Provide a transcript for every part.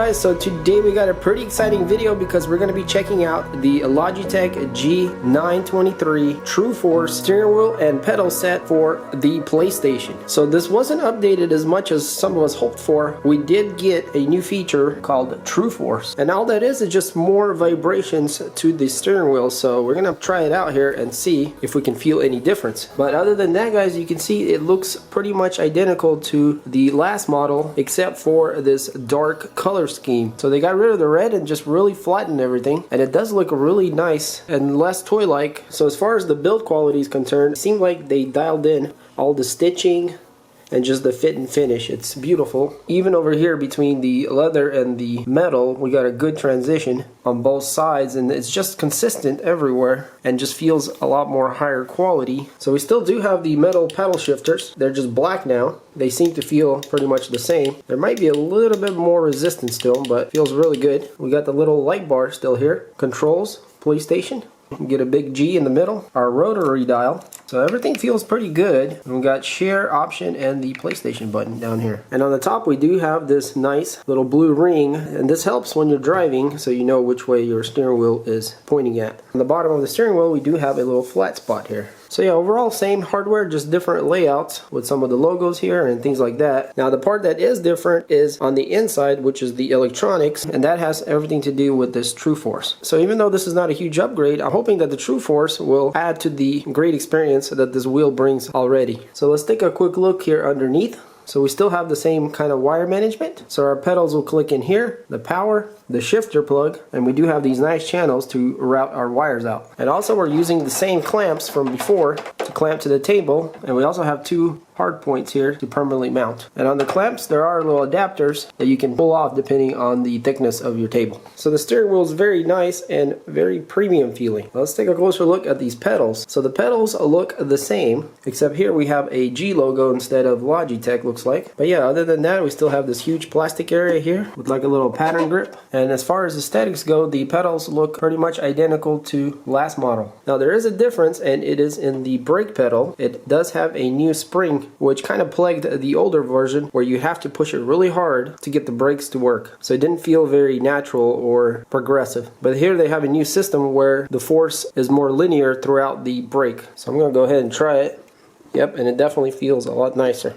guys, so today we got a pretty exciting video because we're going to be checking out the Logitech G923 TRUEFORCE steering wheel and pedal set for the PlayStation. So this wasn't updated as much as some of us hoped for. We did get a new feature called TRUEFORCE, and all that is just more vibrations to the steering wheel. So we're going to try it out here and see if we can feel any difference. But other than that, guys, you can see it looks pretty much identical to the last model except for this dark color scheme. So they got rid of the red and just really flattened everything, and it does look really nice and less toy-like. So as far as the build quality is concerned, it seemed like they dialed in all the stitching and just the fit and finish. It's beautiful. Even over here between the leather and the metal, we got a good transition on both sides, and it's just consistent everywhere and just feels a lot more higher quality. So we still do have the metal pedal shifters. They're just black now. They seem to feel pretty much the same. There might be a little bit more resistance still, but feels really good. We got the little light bar still here. Controls, PlayStation. We get a big G in the middle, our rotary dial. So everything feels pretty good. And we got share option and the PlayStation button down here. And on the top we do have this nice little blue ring, and this helps when you're driving so you know which way your steering wheel is pointing at. On the bottom of the steering wheel we do have a little flat spot here. So yeah, overall same hardware, just different layouts with some of the logos here and things like that. Now the part that is different is on the inside, which is the electronics, and that has everything to do with this TRUEFORCE. So even though this is not a huge upgrade, I'm hoping that the TRUEFORCE will add to the great experience that this wheel brings already. So let's take a quick look here underneath. So we still have the same kind of wire management. So our pedals will click in here, the power, the shifter plug, and we do have these nice channels to route our wires out. And also we're using the same clamps from before to clamp to the table, and we also have two hard points here to permanently mount. And on the clamps there are little adapters that you can pull off depending on the thickness of your table. So the steering wheel is very nice and very premium feeling. Let's take a closer look at these pedals. So the pedals look the same, except here we have a G logo instead of Logitech, looks like. But yeah, other than that we still have this huge plastic area here with like a little pattern grip. And as far as aesthetics go, the pedals look pretty much identical to last model. Now there is a difference, and it is in the brake pedal. It does have a new spring, which kind of plagued the older version where you have to push it really hard to get the brakes to work. So it didn't feel very natural or progressive. But here they have a new system where the force is more linear throughout the brake. So I'm going to go ahead and try it. Yep, and it definitely feels a lot nicer.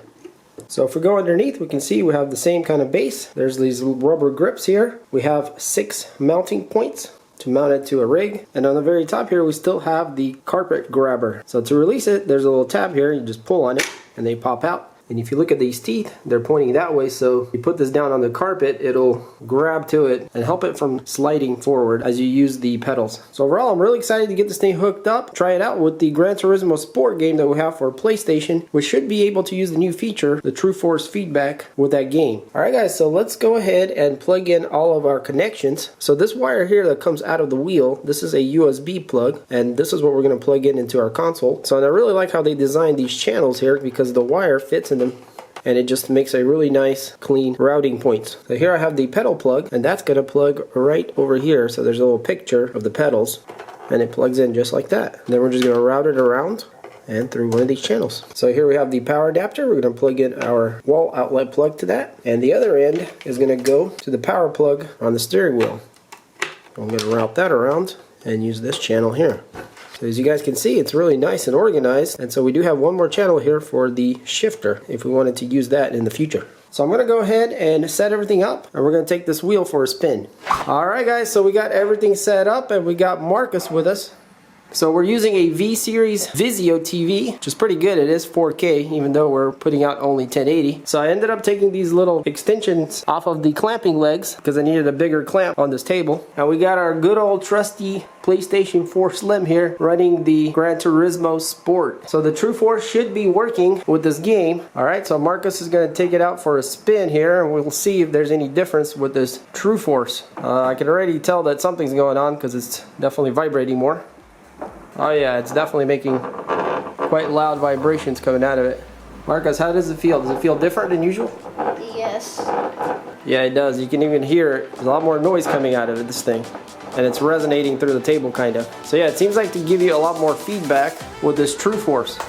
So if we go underneath, we can see we have the same kind of base. There's these rubber grips here. We have 6 mounting points to mount it to a rig, and on the very top here we still have the carpet grabber. So to release it, there's a little tab here. You just pull on it and they pop out. And if you look at these teeth, they're pointing that way, so you put this down on the carpet, it'll grab to it and help it from sliding forward as you use the pedals. So overall, I'm really excited to get this thing hooked up, try it out with the Gran Turismo Sport game that we have for PlayStation, which should be able to use the new feature, the TRUEFORCE feedback, with that game. Alright guys, so let's go ahead and plug in all of our connections. So this wire here that comes out of the wheel, this is a USB plug, and this is what we're going to plug in into our console. So and I really like how they designed these channels here because the wire fits in them, and it just makes a really nice clean routing point. So here I have the pedal plug, and that's going to plug right over here. So there's a little picture of the pedals, and it plugs in just like that. And then we're just going to route it around and through one of these channels. So here we have the power adapter. We're going to plug in our wall outlet plug to that, and the other end is going to go to the power plug on the steering wheel. I'm going to route that around and use this channel here. So as you guys can see, it's really nice and organized, and so we do have one more channel here for the shifter if we wanted to use that in the future. So I'm going to go ahead and set everything up, and we're going to take this wheel for a spin. Alright guys, so we got everything set up, and we got Marcus with us. So we're using a V-Series Vizio TV, which is pretty good. It is 4K, even though we're putting out only 1080. So I ended up taking these little extensions off of the clamping legs because I needed a bigger clamp on this table. And we got our good old trusty PlayStation 4 Slim here running the Gran Turismo Sport. So the TRUEFORCE should be working with this game. Alright, so Marcus is going to take it out for a spin here, and we'll see if there's any difference with this TRUEFORCE. I can already tell that something's going on because it's definitely vibrating more. Oh yeah, it's definitely making quite loud vibrations coming out of it. Marcus, how does it feel? Does it feel different than usual? Yes. Yeah, it does. You can even hear it. There's a lot more noise coming out of it, this thing. And it's resonating through the table, kind of. So yeah, it seems like to give you a lot more feedback with this TRUEFORCE.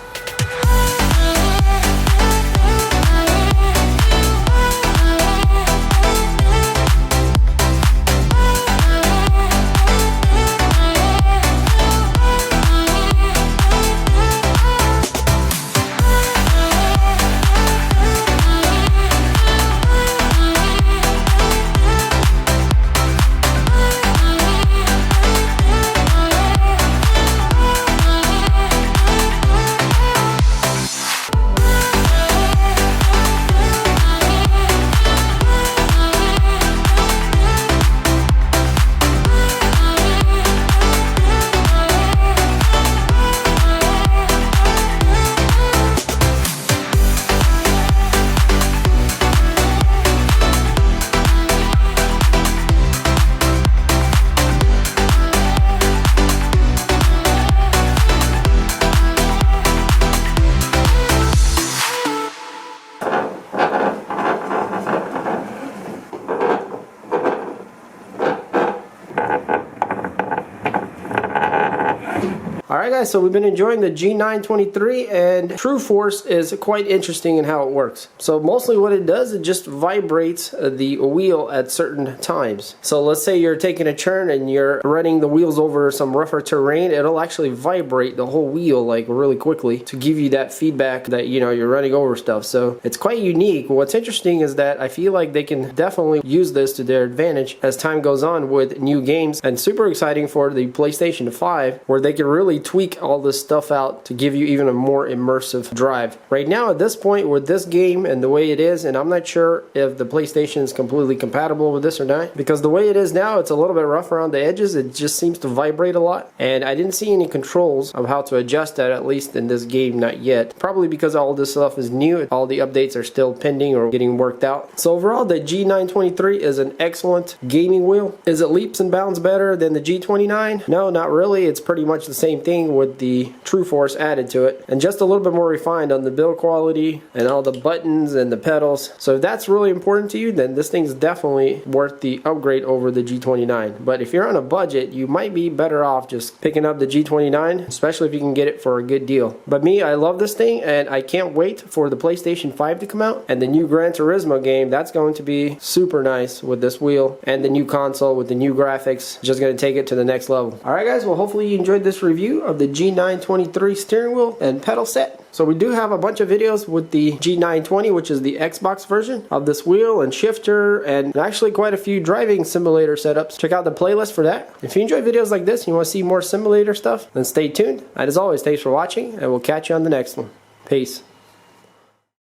guys, so we've been enjoying the G923, and TRUEFORCE is quite interesting in how it works. So mostly what it does, it just vibrates the wheel at certain times. So let's say you're taking a turn and you're running the wheels over some rougher terrain, it'll actually vibrate the whole wheel like really quickly to give you that feedback that, you know, you're running over stuff. So it's quite unique. What's interesting is that I feel like they can definitely use this to their advantage as time goes on with new games, and super exciting for the PlayStation 5, where they can really tweak all this stuff out to give you even a more immersive drive. Right now at this point with this game and the way it is, and I'm not sure if the PlayStation is completely compatible with this or not, because the way it is now, it's a little bit rough around the edges. It just seems to vibrate a lot, and I didn't see any controls of how to adjust that, at least in this game, not yet. Probably because all this stuff is new, all the updates are still pending or getting worked out. So overall, the G923 is an excellent gaming wheel. Is it leaps and bounds better than the G29? No, not really. It's pretty much the same thing with the TRUEFORCE added to it, and just a little bit more refined on the build quality and all the buttons and the pedals. So if that's really important to you, then this thing's definitely worth the upgrade over the G29. But if you're on a budget, you might be better off just picking up the G29, especially if you can get it for a good deal. But me, I love this thing, and I can't wait for the PlayStation 5 to come out and the new Gran Turismo game. That's going to be super nice with this wheel, and the new console with the new graphics, just going to take it to the next level. Alright guys, well hopefully you enjoyed this review of the G923 steering wheel and pedal set. So we do have a bunch of videos with the G920, which is the Xbox version of this wheel and shifter, and actually quite a few driving simulator setups. Check out the playlist for that. If you enjoy videos like this and you want to see more simulator stuff, then stay tuned. And as always, thanks for watching, and we'll catch you on the next one. Peace.